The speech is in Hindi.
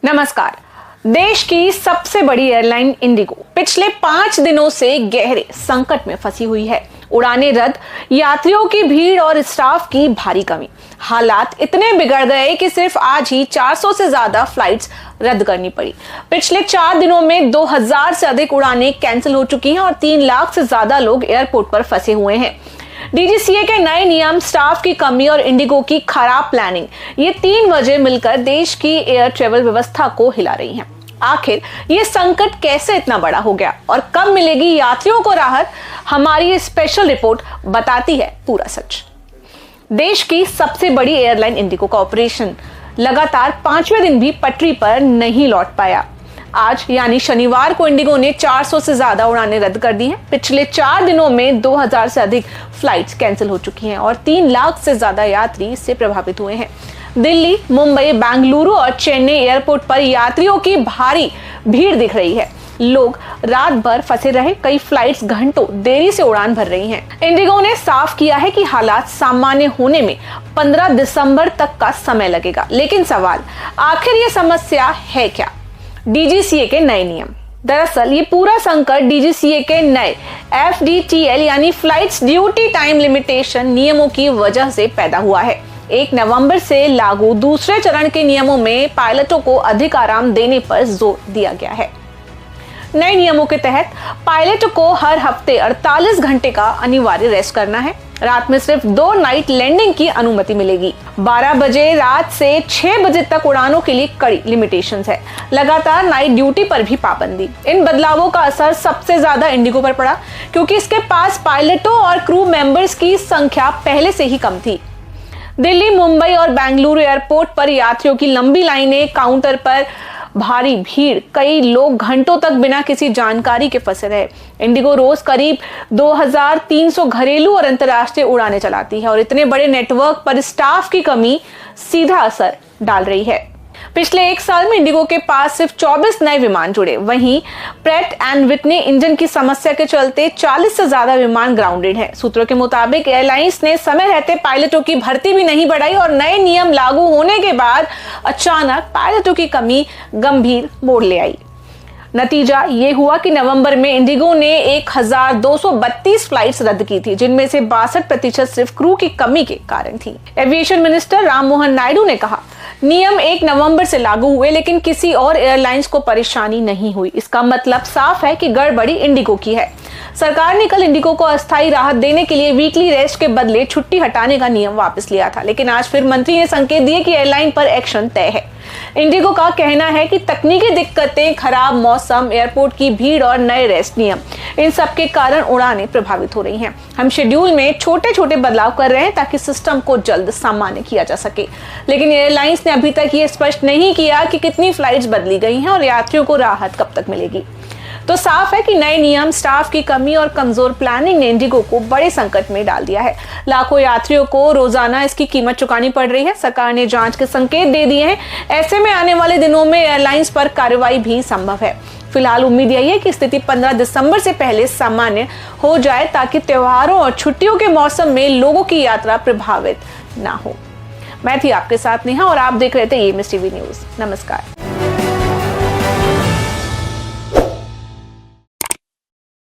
नमस्कार। देश की सबसे बड़ी एयरलाइन इंडिगो पिछले 5 दिनों से गहरे संकट में फंसी हुई है। उड़ानें रद्द, यात्रियों की भीड़ और स्टाफ की भारी कमी। हालात इतने बिगड़ गए कि सिर्फ आज ही 400 से ज्यादा फ्लाइट्स रद्द करनी पड़ी। पिछले 4 दिनों में 2000 से अधिक उड़ानें कैंसिल हो चुकी हैं और 3 लाख से ज्यादा लोग एयरपोर्ट पर फंसे हुए हैं। डीजीसीए के नए नियम, स्टाफ की कमी और इंडिगो की खराब प्लानिंग, ये 3 वजह मिलकर देश की एयर ट्रेवल व्यवस्था को हिला रही हैं। आखिर ये संकट कैसे इतना बड़ा हो गया और कब मिलेगी यात्रियों को राहत? हमारी स्पेशल रिपोर्ट बताती है पूरा सच। देश की सबसे बड़ी एयरलाइन इंडिगो का ऑपरेशन लगातार 5वें दिन भी पटरी पर नहीं लौट पाया। आज यानी शनिवार को इंडिगो ने 400 से ज्यादा उड़ानें रद्द कर दी हैं। पिछले 4 दिनों में 2000 से अधिक फ्लाइट्स कैंसिल हो चुकी हैं और 3 लाख से ज्यादा यात्री इससे प्रभावित हुए हैं। दिल्ली, मुंबई, बेंगलुरु और चेन्नई एयरपोर्ट पर यात्रियों की भारी भीड़ दिख रही है। लोग रात भर फंसे रहे, कई फ्लाइट्स घंटों देरी से उड़ान भर रही हैं। इंडिगो ने साफ किया है कि हालात सामान्य होने में 15 दिसंबर तक का समय लगेगा। लेकिन सवाल, आखिर ये समस्या है क्या? डीजीसीए के नए नियम। दरअसल ये पूरा संकट डीजीसीए के नए FDTL यानी फ्लाइट्स ड्यूटी टाइम लिमिटेशन नियमों की वजह से पैदा हुआ है। 1 नवंबर से लागू दूसरे चरण के नियमों में पायलटों को अधिक आराम देने पर जोर दिया गया है। नए नियमों के तहत पायलट को हर हफ्ते 48 घंटे का अनिवार्य रेस्ट करना है। रात में सिर्फ 2 नाइट लैंडिंग की अनुमति मिलेगी। 12 बजे रात से 6 बजे तक उड़ानों के लिए कड़ी लिमिटेशंस है। लगातार नाइट ड्यूटी पर भी पाबंदी। इन बदलावों का असर सबसे ज्यादा इंडिगो पर पड़ा, क्योंकि इसके पास पायलटों और क्रू मेंबर्स की संख्या पहले से ही कम थी। दिल्ली, मुंबई और बेंगलुरु एयरपोर्ट पर यात्रियों की लंबी लाइनें, काउंटर पर भारी भीड़, कई लोग घंटों तक बिना किसी जानकारी के फंसे रहे। इंडिगो रोज करीब 2300 घरेलू और अंतर्राष्ट्रीय उड़ानें चलाती है और इतने बड़े नेटवर्क पर स्टाफ की कमी सीधा असर डाल रही है। पिछले 1 साल में इंडिगो के पास सिर्फ 24 नए विमान जुड़े। वहीं प्रैट एंड विटनी इंजन की समस्या के चलते 40 से ज्यादा विमान ग्राउंडेड हैं। सूत्रों के मुताबिक एयरलाइंस ने समय रहते पायलटों की भर्ती भी नहीं बढ़ाई और नए नियम लागू होने के बाद अचानक पायलटों की कमी गंभीर मोड़ ले आई। नतीजा ये हुआ कि नवंबर में इंडिगो ने 1232 फ्लाइट्स रद्द की थी, जिनमें से 62% सिर्फ क्रू की कमी के कारण थी। एविएशन मिनिस्टर राम मोहन नायडू ने कहा, नियम 1 नवंबर से लागू हुए लेकिन किसी और एयरलाइंस को परेशानी नहीं हुई। इसका मतलब साफ है कि गड़बड़ी इंडिगो की है। सरकार ने कल इंडिगो को अस्थायी राहत देने के लिए वीकली रेस्ट के बदले छुट्टी हटाने का नियम वापस लिया था, लेकिन आज फिर मंत्री ने संकेत दिए कि एयरलाइन पर एक्शन तय है। इंडिगो का कहना है कि तकनीकी दिक्कतें, खराब मौसम, एयरपोर्ट की भीड़ और नए रेस्ट नियम, इन सब के कारण उड़ानें प्रभावित हो रही हैं। हम शेड्यूल में छोटे छोटे बदलाव कर रहे हैं ताकि सिस्टम को जल्द सामान्य किया जा सके। लेकिन एयरलाइंस ने अभी तक ये स्पष्ट नहीं किया कि कितनी फ्लाइट्स बदली गई हैं और यात्रियों को राहत कब तक मिलेगी। तो साफ है कि नए नियम, स्टाफ की कमी और कमजोर प्लानिंग ने इंडिगो को बड़े संकट में डाल दिया है। लाखों यात्रियों को रोजाना इसकी कीमत चुकानी पड़ रही है। सरकार ने जांच के संकेत दे दिए हैं। ऐसे में आने वाले दिनों में एयरलाइंस पर कार्रवाई भी संभव है। फिलहाल उम्मीद यही है कि स्थिति 15 दिसंबर से पहले सामान्य हो जाए, ताकि त्योहारों और छुट्टियों के मौसम में लोगों की यात्रा प्रभावित ना हो। मैं थी आपके साथ नेहा और आप देख रहे थे EMS TV न्यूज। नमस्कार।